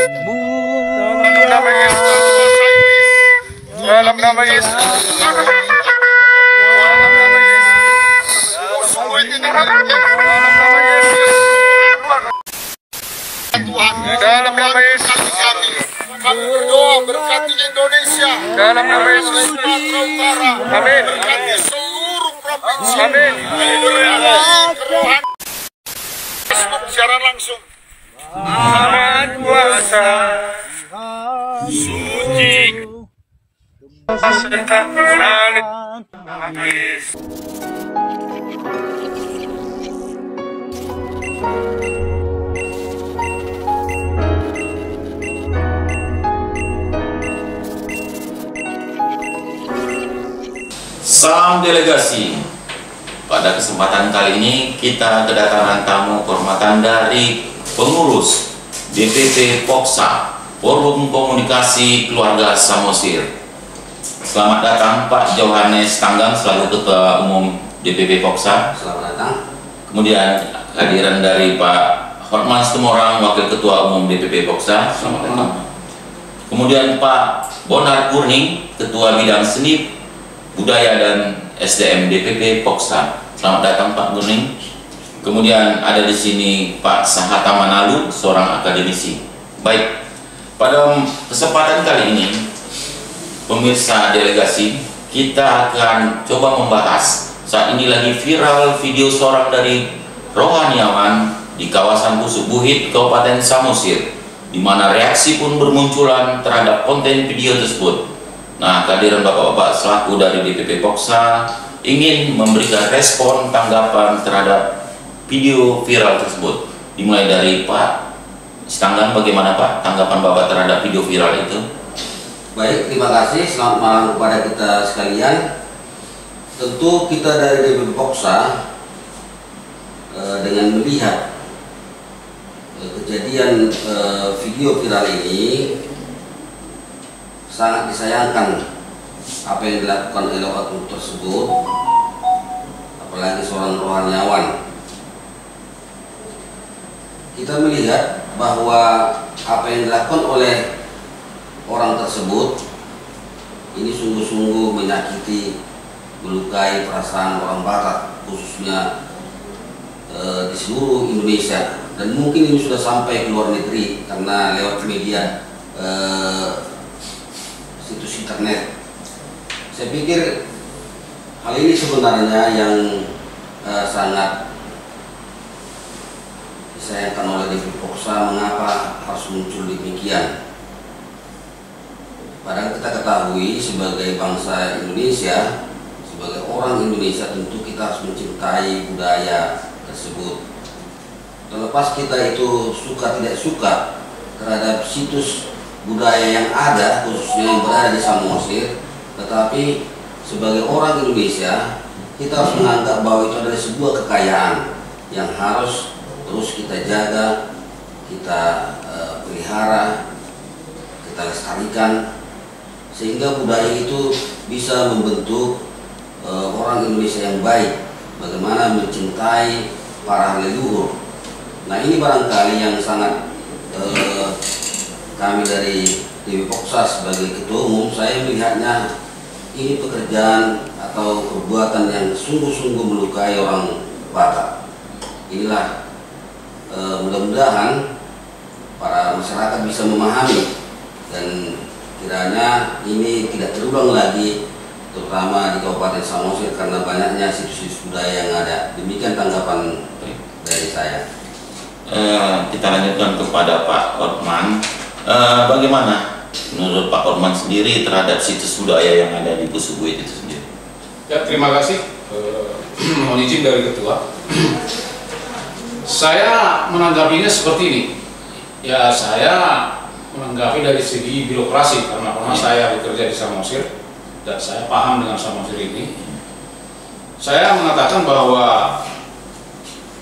Dalam nama Yesus. Dalam nama Yesus kami berdoa berkati Indonesia. Dalam nama Yesus. Amin. Berkati seluruh provinsi. Amin. Facebook secara langsung. Aman kuasa suci serta salib Yesus. Salam delegasi. Pada kesempatan kali ini kita kedatangan tamu kehormatan dari pengurus DPP Poksa, Forum Komunikasi Keluarga Samosir. Selamat datang Pak Johannes Tanggang selaku Ketua Umum DPP Poksa. Selamat datang. Kemudian kehadiran dari Pak Hotman Situmorang, Wakil Ketua Umum DPP Poksa. Selamat datang. Kemudian Pak Bonar Kurning, Ketua Bidang Seni, Budaya dan SDM DPP Poksa. Selamat datang Pak Kurning. Kemudian ada di sini Pak Sahata Manalu, seorang akademisi. Baik, pada kesempatan kali ini, pemirsa delegasi, kita akan coba membahas. Saat ini lagi viral video seorang dari rohaniawan di kawasan Pusubuhit, Kabupaten Samosir, di mana reaksi pun bermunculan terhadap konten video tersebut. Nah, kehadiran Bapak-Bapak selaku dari DPP Poksa ingin memberikan respon tanggapan terhadap video viral tersebut. Dimulai dari Pak Sitanggang, bagaimana Pak tanggapan Bapak terhadap video viral itu? Baik, terima kasih. Selamat malam kepada kita sekalian. Tentu kita dari DPP Poksa dengan melihat kejadian video viral ini, sangat disayangkan apa yang dilakukan oleh oknum tersebut, apalagi seorang rohaniawan. Kita melihat bahwa apa yang dilakukan oleh orang tersebut ini sungguh-sungguh menyakiti, melukai perasaan orang Batak, khususnya di seluruh Indonesia, dan mungkin ini sudah sampai ke luar negeri karena lewat media situs internet. Saya pikir hal ini sebenarnya yang sangat disayangkan oleh DPP Poksa. Mengapa harus muncul demikian? Padahal kita ketahui sebagai bangsa Indonesia, sebagai orang Indonesia, tentu kita harus mencintai budaya tersebut. Terlepas kita itu suka tidak suka terhadap situs budaya yang ada, khususnya yang berada di Samosir, tetapi sebagai orang Indonesia kita harus menganggap bahwa itu adalah sebuah kekayaan yang harus terus kita jaga, kita pelihara, kita lestarikan, sehingga budaya itu bisa membentuk orang Indonesia yang baik, bagaimana mencintai para leluhur. Nah, ini barangkali yang sangat kami dari DPP Poksa sebagai ketua umum, saya melihatnya ini pekerjaan atau perbuatan yang sungguh-sungguh melukai orang Batak. Inilah mudah-mudahan para masyarakat bisa memahami dan kiranya ini tidak terulang lagi, terutama di Kabupaten Samosir karena banyaknya situs-situs budaya yang ada. Demikian tanggapan dari saya. Kita lanjutkan kepada Pak Hotman. Bagaimana menurut Pak Hotman sendiri terhadap situs budaya yang ada di Pusubuhit itu sendiri? Ya, terima kasih. Mohon izin dari Ketua. Saya menanggapinya seperti ini. Ya, saya menanggapi dari segi birokrasi karena pernah saya bekerja di Samosir dan saya paham dengan Samosir ini. Saya mengatakan bahwa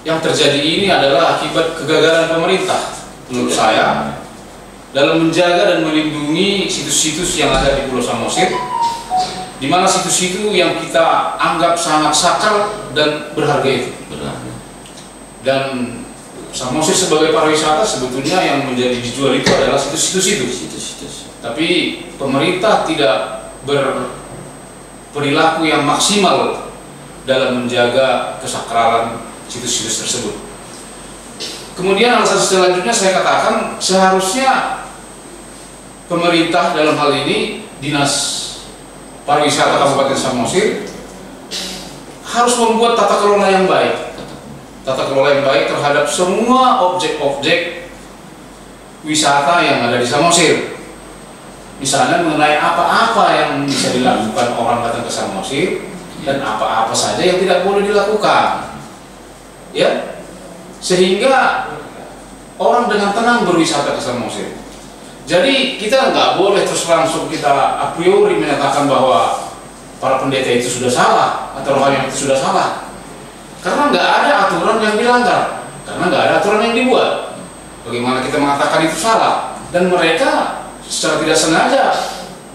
yang terjadi ini adalah akibat kegagalan pemerintah menurut saya dalam menjaga dan melindungi situs-situs yang ada di Pulau Samosir, di mana situs itu yang kita anggap sangat sakral dan berharga itu. Dan Samosir sebagai pariwisata sebetulnya yang menjadi dijual itu adalah situs-situs itu. Tapi pemerintah tidak berperilaku yang maksimal dalam menjaga kesakralan situs-situs tersebut. Kemudian alasan selanjutnya saya katakan seharusnya pemerintah dalam hal ini Dinas Pariwisata Kabupaten Samosir harus membuat tata kelola yang baik. Tata kelola yang baik terhadap semua objek-objek wisata yang ada di Samosir. Misalnya mengenai apa-apa yang bisa dilakukan orang datang ke Samosir dan apa-apa saja yang tidak boleh dilakukan, ya, sehingga orang dengan tenang berwisata ke Samosir. Jadi kita nggak boleh terus langsung kita a priori menyatakan bahwa para pendeta itu sudah salah atau rohani itu sudah salah, karena nggak ada aturan yang dilanggar, karena nggak ada aturan yang dibuat. Bagaimana kita mengatakan itu salah? Dan mereka secara tidak sengaja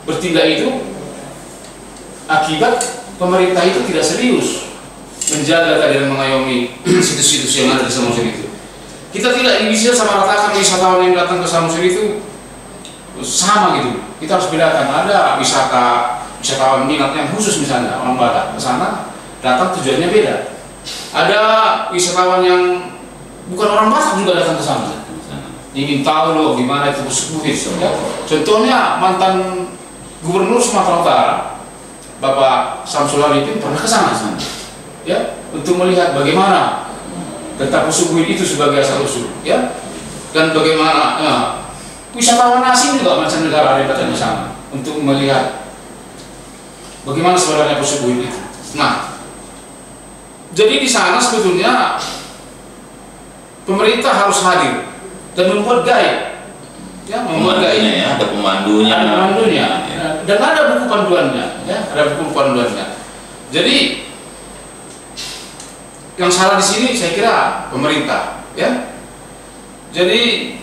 bertindak itu akibat pemerintah itu tidak serius menjaga dan mengayomi situs-situs yang ada di Samosir itu. Kita tidak bisa sama ratakan wisatawan yang datang ke Samosir itu sama gitu. Kita harus bedakan. Ada wisatawan minat yang khusus, misalnya orang Batak ke sana datang tujuannya beda. Ada wisatawan yang bukan orang Batak juga datang ke sana, ingin tahu loh gimana itu Pusubuhit. Ya. Contohnya mantan Gubernur Sumatera Utara Bapak Samsul Arifin pernah ke sana, ya, untuk melihat bagaimana tentang Pusubuhit itu sebagai asal usul, ya, dan bagaimana wisatawan asing juga mancanegara ada datang di sana untuk melihat bagaimana sebenarnya Pusubuhit itu. Nah, jadi di sana sebetulnya pemerintah harus hadir dan membuat guide, ya, membuat guide. Ya, ada pemandunya. Ada pemandunya, ya, dan ada buku panduannya, ya, ada buku panduannya. Jadi yang salah di sini saya kira pemerintah, ya. Jadi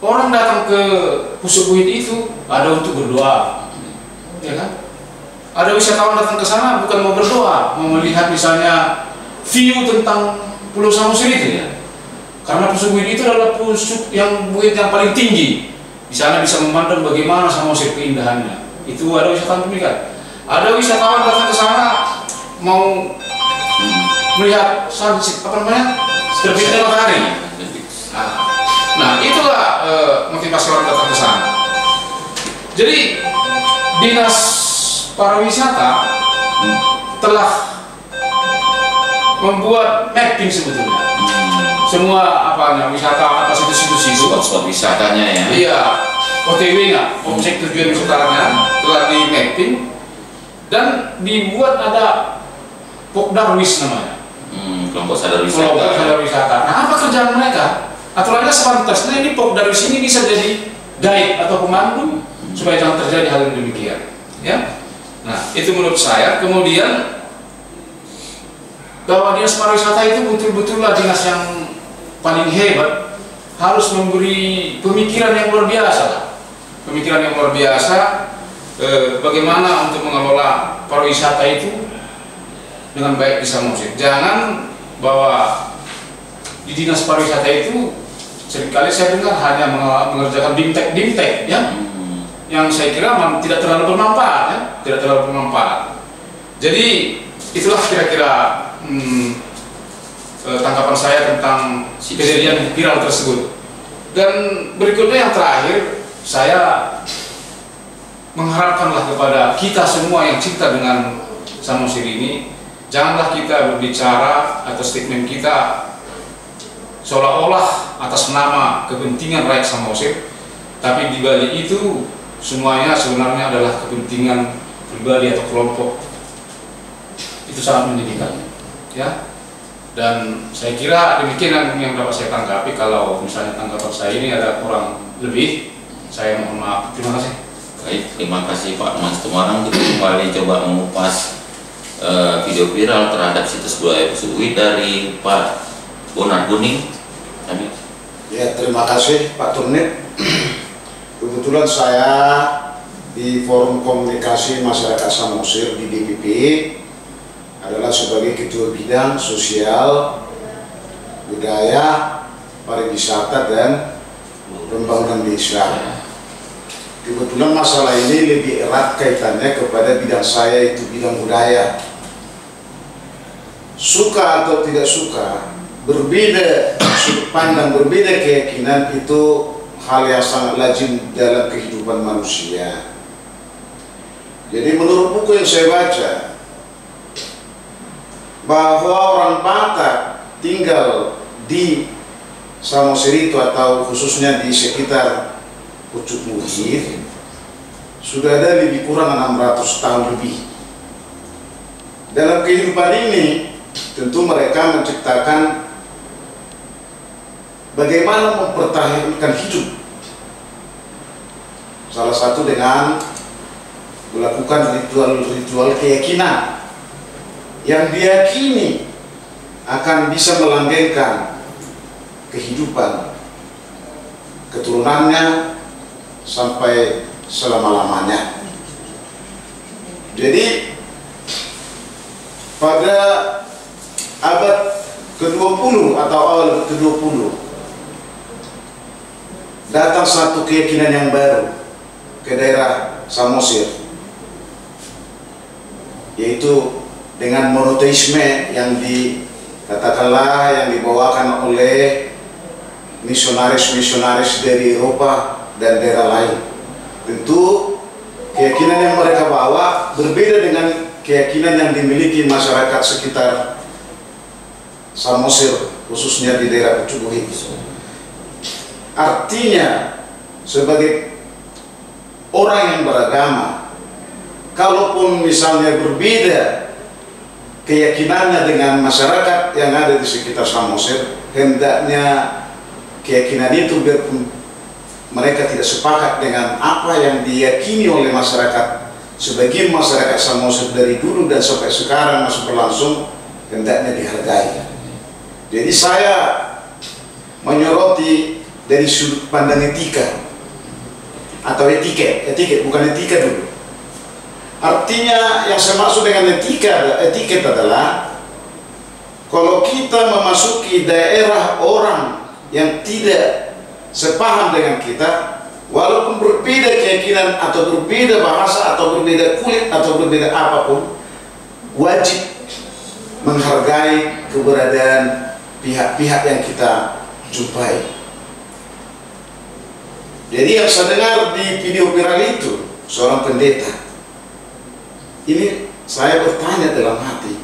orang datang ke Pusubuhit itu ada untuk berdoa, ya kan? Ada wisatawan datang ke sana bukan mau berdoa, mau melihat misalnya view tentang Pulau Samosir itu, ya. Karena Pusubuhit itu adalah bukit yang paling tinggi. Di sana bisa memandang bagaimana Samosir keindahannya. Itu ada wisatawan demikian. Ada wisatawan datang ke sana mau melihat sunset, terbitnya matahari. Nah, itulah motivasi orang datang ke sana. Jadi Dinas Pariwisata telah membuat mapping sebetulnya. Semua wisata, situs-situs itu, spot wisatanya, ya. Iya, OTW-nya, objek tujuan wisatanya telah di mapping dan dibuat ada Pokdarwis namanya. Kelompok sadar wisata. Kelompok sadar wisata. Nah, apa kerjaan mereka? Aturannya sepantasnya ini Pokdarwis ini bisa jadi guide atau pemandu supaya jangan terjadi hal yang demikian, ya. Nah, itu menurut saya. Kemudian bahwa Dinas Pariwisata itu betul-betullah dinas yang paling hebat, harus memberi pemikiran yang luar biasa, pemikiran yang luar biasa bagaimana untuk mengelola pariwisata itu dengan baik di Samosir. Jangan bahwa di Dinas Pariwisata itu seringkali saya dengar hanya mengerjakan bimtek, ya, yang saya kira tidak terlalu bermanfaat, ya, tidak terlalu bermanfaat. Jadi itulah kira-kira tanggapan saya tentang kejadian viral tersebut. Dan berikutnya yang terakhir, saya mengharapkanlah kepada kita semua yang cinta dengan Samosir ini, janganlah kita berbicara atau statement kita seolah-olah atas nama kepentingan rakyat Samosir, tapi di balik itu semuanya sebenarnya adalah kepentingan pribadi atau kelompok. Itu sangat menyedihkan, ya. Dan saya kira demikian yang dapat saya tanggapi. Kalau misalnya tanggapan saya ini ada kurang lebih, saya mohon maaf. Terima kasih. Baik, terima kasih Pak Mas Tumarang. Kita kembali coba mengupas video viral terhadap situs budaya Pusubuhit dari Pak Bonar Kuning. Ya, terima kasih Pak Turnip. Kebetulan saya di Forum Komunikasi Masyarakat Samosir di DPP adalah sebagai Ketua Bidang Sosial, Budaya, Pariwisata, dan Pembangunan Desa. Kebetulan masalah ini lebih erat kaitannya kepada bidang saya, itu bidang budaya. Suka atau tidak suka, berbeda sudut pandang, berbeda keyakinan itu hal yang sangat lazim dalam kehidupan manusia. Jadi menurut buku yang saya baca, bahwa orang Batak tinggal di Samosir itu atau khususnya di sekitar Pucuk Muhir sudah ada lebih kurang 600 tahun lebih. Dalam kehidupan ini tentu mereka menciptakan bagaimana mempertahankan hidup. Salah satu dengan melakukan ritual-ritual keyakinan yang diyakini akan bisa melanggengkan kehidupan keturunannya sampai selama-lamanya. Jadi pada abad ke-20 atau awal ke-20 datang satu keyakinan yang baru ke daerah Samosir, yaitu dengan monoteisme yang dikatakanlah yang dibawakan oleh misionaris-misionaris dari Eropa dan daerah lain. Tentu keyakinan yang mereka bawa berbeda dengan keyakinan yang dimiliki masyarakat sekitar Samosir, khususnya di daerah Pucuk Muhir. Artinya sebagai orang yang beragama, kalaupun misalnya berbeda keyakinannya dengan masyarakat yang ada di sekitar Samosir, hendaknya keyakinan itu biarpun mereka tidak sepakat dengan apa yang diyakini oleh masyarakat, sebagian masyarakat Samosir dari dulu dan sampai sekarang masih berlangsung, hendaknya dihargai. Jadi saya menyoroti dari sudut pandang etika atau etiket bukan etika dulu. Artinya yang saya maksud dengan etiket adalah kalau kita memasuki daerah orang yang tidak sepaham dengan kita, walaupun berbeda keyakinan atau berbeda bahasa atau berbeda kulit atau berbeda apapun, wajib menghargai keberadaan pihak-pihak yang kita jumpai. Jadi yang saya dengar di video viral itu seorang pendeta, ini saya bertanya dalam hati,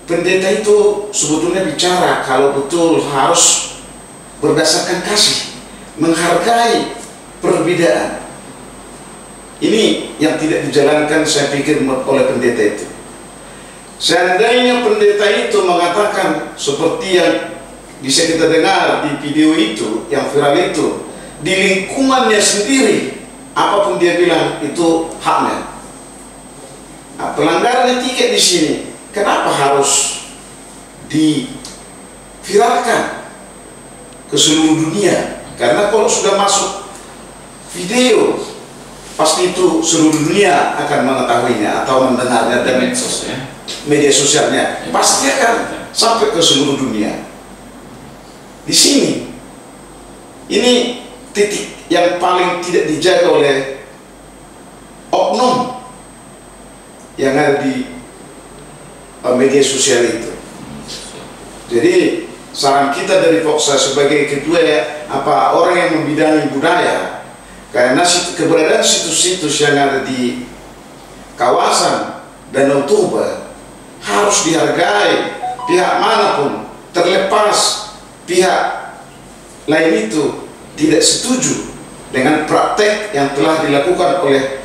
pendeta itu sebetulnya bicara kalau betul harus berdasarkan kasih, menghargai perbedaan. Ini yang tidak dijalankan saya pikir oleh pendeta itu. Seandainya pendeta itu mengatakan seperti yang bisa kita dengar di video itu yang viral itu, di lingkungannya sendiri apapun dia bilang itu haknya. Nah, pelanggaran etika di sini kenapa harus diviralkan ke seluruh dunia? Karena kalau sudah masuk video, pasti itu seluruh dunia akan mengetahuinya atau mendengarnya dari media sosialnya, pasti akan sampai ke seluruh dunia. Di sini, ini titik yang paling tidak dijaga oleh oknum yang ada di media sosial itu. Jadi saran kita dari Voxa sebagai ketua orang yang membidangi budaya, karena keberadaan situs-situs yang ada di kawasan Danau Toba harus dihargai pihak manapun, terlepas pihak lain itu tidak setuju dengan praktek yang telah dilakukan oleh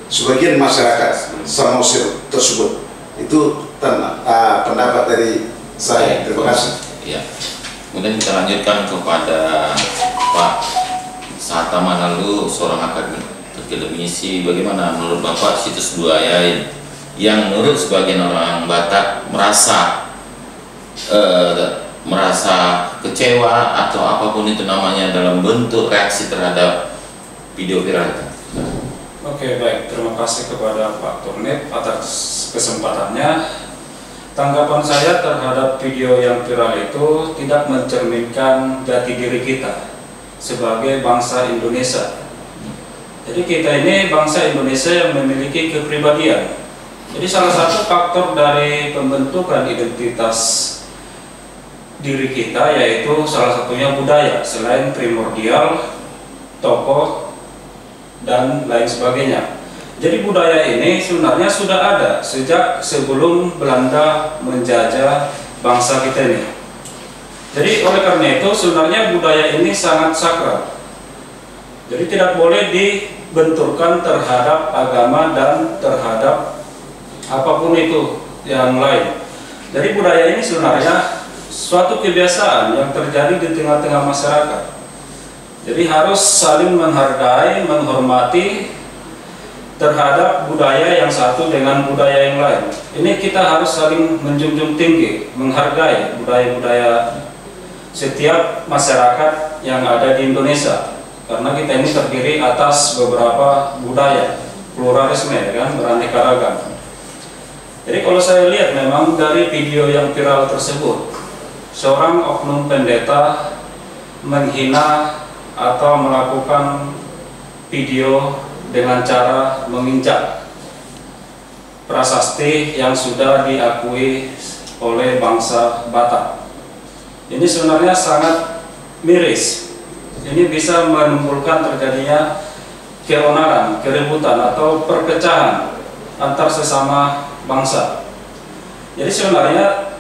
sebagian masyarakat Samosir tersebut. Itu pendapat dari saya. Terima kasih. Ya. Kemudian kita lanjutkan kepada Pak Sata Manalu, seorang akademisi. Bagaimana menurut Bapak situs budaya yang menurut sebagian orang Batak merasa kecewa atau apapun itu namanya dalam bentuk reaksi terhadap video viral itu? Oke, baik. Terima kasih kepada Pak Turnet atas kesempatannya. Tanggapan saya terhadap video yang viral itu tidak mencerminkan jati diri kita sebagai bangsa Indonesia. Jadi kita ini bangsa Indonesia yang memiliki kepribadian. Jadi salah satu faktor dari pembentukan identitas diri kita yaitu salah satunya budaya, selain primordial, tokoh, dan lain sebagainya. Jadi budaya ini sebenarnya sudah ada sejak sebelum Belanda menjajah bangsa kita ini. Jadi oleh karena itu sebenarnya budaya ini sangat sakral. Jadi tidak boleh dibenturkan terhadap agama dan terhadap apapun itu yang lain. Jadi budaya ini sebenarnya suatu kebiasaan yang terjadi di tengah-tengah masyarakat. Jadi harus saling menghargai, menghormati terhadap budaya yang satu dengan budaya yang lain. Ini kita harus saling menjunjung tinggi, menghargai budaya-budaya setiap masyarakat yang ada di Indonesia. Karena kita ini terdiri atas beberapa budaya, pluralisme, kan, beraneka ragam. Jadi kalau saya lihat memang dari video yang viral tersebut, seorang oknum pendeta menghina atau melakukan video dengan cara menginjak prasasti yang sudah diakui oleh bangsa Batak. Ini sebenarnya sangat miris. Ini bisa menimbulkan terjadinya keonaran, keributan atau perpecahan antar sesama bangsa. Jadi sebenarnya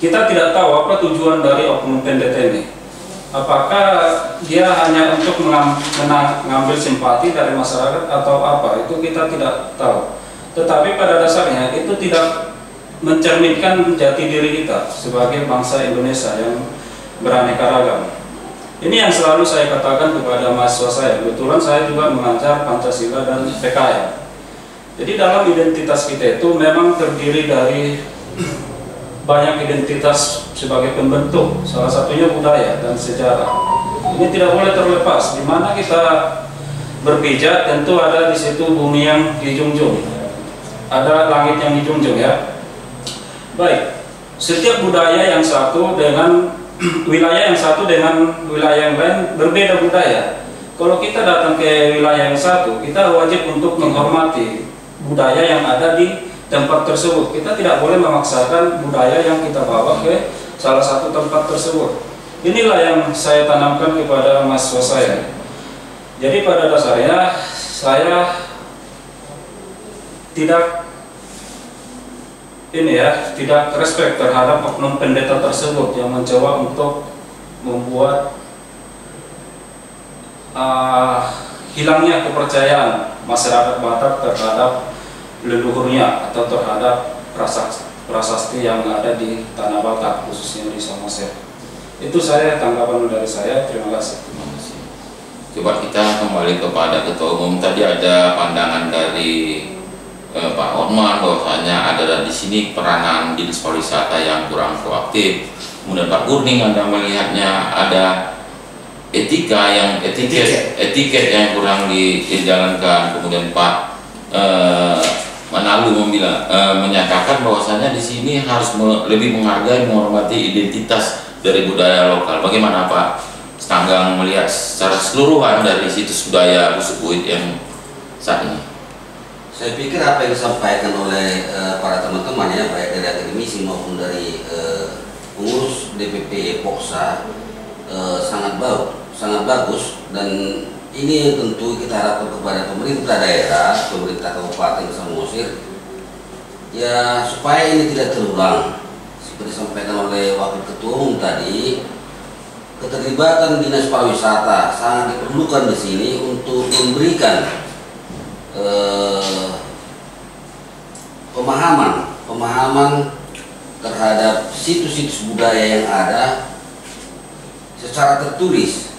kita tidak tahu apa tujuan dari oknum pendeta ini. Apakah dia hanya untuk mengambil simpati dari masyarakat atau apa, itu kita tidak tahu. Tetapi pada dasarnya itu tidak mencerminkan jati diri kita sebagai bangsa Indonesia yang beraneka ragam. Ini yang selalu saya katakan kepada mahasiswa saya. Kebetulan saya juga mengajar Pancasila dan PKN. Jadi dalam identitas kita itu memang terdiri dari banyak identitas sebagai pembentuk, salah satunya budaya dan sejarah. Ini tidak boleh terlepas. Di mana kita berpijak tentu ada di situ bumi yang dijunjung, ada langit yang dijunjung, ya. Baik, setiap budaya yang satu dengan wilayah yang satu dengan wilayah yang lain berbeda budaya. Kalau kita datang ke wilayah yang satu, kita wajib untuk menghormati budaya yang ada di tempat tersebut. Kita tidak boleh memaksakan budaya yang kita bawa ke salah satu tempat tersebut. Inilah yang saya tanamkan kepada mahasiswa saya. Jadi pada dasarnya saya tidak tidak respect terhadap oknum pendeta tersebut yang mencoba untuk membuat hilangnya kepercayaan masyarakat Batak terhadap leluhurnya atau terhadap prasasti yang ada di Tanah Batak, khususnya di Samosir. Itu saya tanggapan dari saya. Terima kasih. Coba kita kembali kepada Ketua Umum. Tadi ada pandangan dari Pak Hotman bahwasanya ada di sini peranan Dinas Pariwisata yang kurang proaktif. Kemudian Pak Gurning, Anda melihatnya ada etiket yang kurang dijalankan. Kemudian Pak Manalu menyatakan bahwasanya di sini harus lebih menghargai, menghormati identitas dari budaya lokal. Bagaimana Pak Stanggang melihat secara keseluruhan dari situs budaya Busubuit yang saat ini? Saya pikir apa yang disampaikan oleh para teman-teman, ya, baik dari akademisi maupun dari pengurus DPP Poksa, sangat bagus, dan ini tentu kita harapkan kepada pemerintah daerah, pemerintah Kabupaten Samosir, ya, supaya ini tidak terulang. Seperti disampaikan oleh Wakil Ketua Umum tadi, keterlibatan Dinas Pariwisata sangat diperlukan di sini untuk memberikan pemahaman terhadap situs-situs budaya yang ada secara tertulis,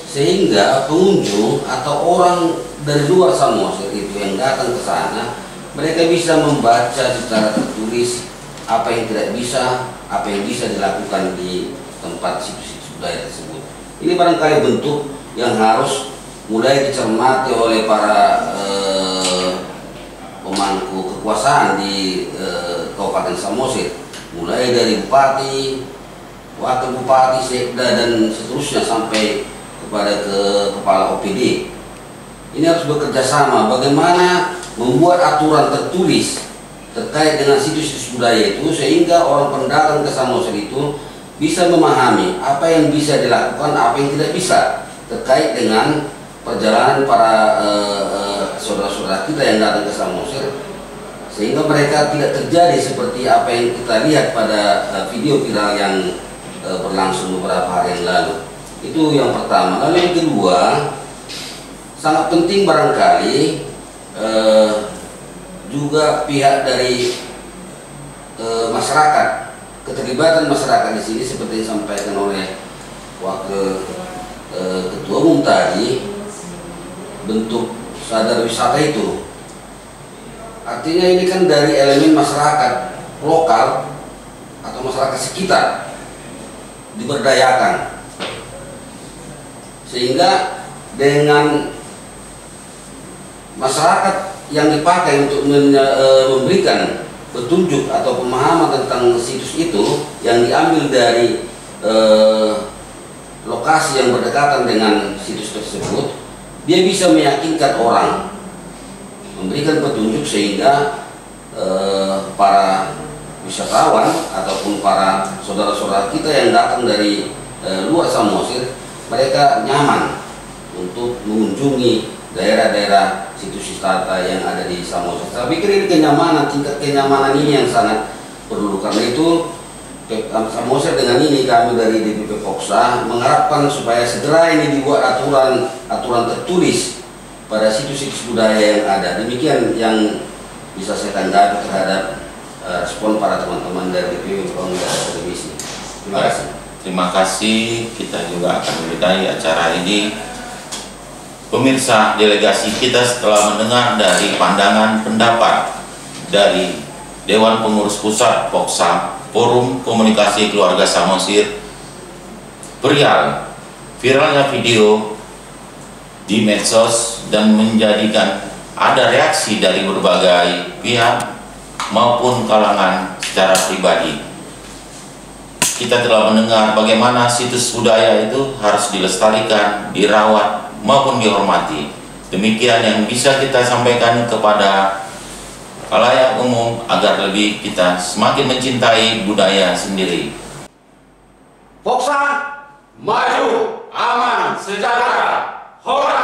sehingga pengunjung atau orang dari luar Samosir itu yang datang ke sana, mereka bisa membaca secara tertulis apa yang tidak bisa, apa yang bisa dilakukan di tempat situs-situs budaya tersebut. Ini barangkali bentuk yang harus mulai dicermati oleh para pemangku kekuasaan di Kabupaten Samosir, mulai dari bupati, wakil bupati, sekda dan seterusnya sampai kepada kepala OPD. Ini harus bekerja sama bagaimana membuat aturan tertulis terkait dengan situs-situs budaya itu, sehingga orang pendatang ke Samosir itu bisa memahami apa yang bisa dilakukan, apa yang tidak bisa terkait dengan perjalanan para saudara-saudara kita yang datang ke Samosir, sehingga mereka tidak terjadi seperti apa yang kita lihat pada video viral yang berlangsung beberapa hari yang lalu. Itu yang pertama. Lalu yang kedua, sangat penting barangkali juga pihak dari masyarakat, keterlibatan masyarakat di sini seperti yang disampaikan oleh wakil ketua umum tadi, bentuk sadar wisata itu. Artinya ini kan dari elemen masyarakat lokal atau masyarakat sekitar diberdayakan, sehingga dengan masyarakat yang dipakai untuk memberikan petunjuk atau pemahaman tentang situs itu yang diambil dari lokasi yang berdekatan dengan situs tersebut, dia bisa meyakinkan orang, memberikan petunjuk sehingga para wisatawan ataupun para saudara-saudara kita yang datang dari luar Samosir, mereka nyaman untuk mengunjungi daerah-daerah situs wisata yang ada di Samosir. Saya pikir ini kenyamanan, tingkat kenyamanan ini yang sangat perlu. Karena itu Samosir dengan ini kami dari DPP Poksa mengharapkan supaya segera ini dibuat aturan tertulis pada situs-situs budaya yang ada. Demikian yang bisa saya tanggapi terhadap respon para teman-teman dari DPP Poksa Televisi. Terima kasih. Terima kasih. Kita juga akan menyudahi acara ini. Pemirsa, delegasi kita setelah mendengar dari pandangan pendapat dari Dewan Pengurus Pusat Poksa, Forum Komunikasi Keluarga Samosir, perihal viralnya video di medsos dan menjadikan ada reaksi dari berbagai pihak maupun kalangan secara pribadi. Kita telah mendengar bagaimana situs budaya itu harus dilestarikan, dirawat maupun dihormati. Demikian yang bisa kita sampaikan kepada khalayak umum agar lebih kita semakin mencintai budaya sendiri. Poksa maju, aman, sejahtera, hormat.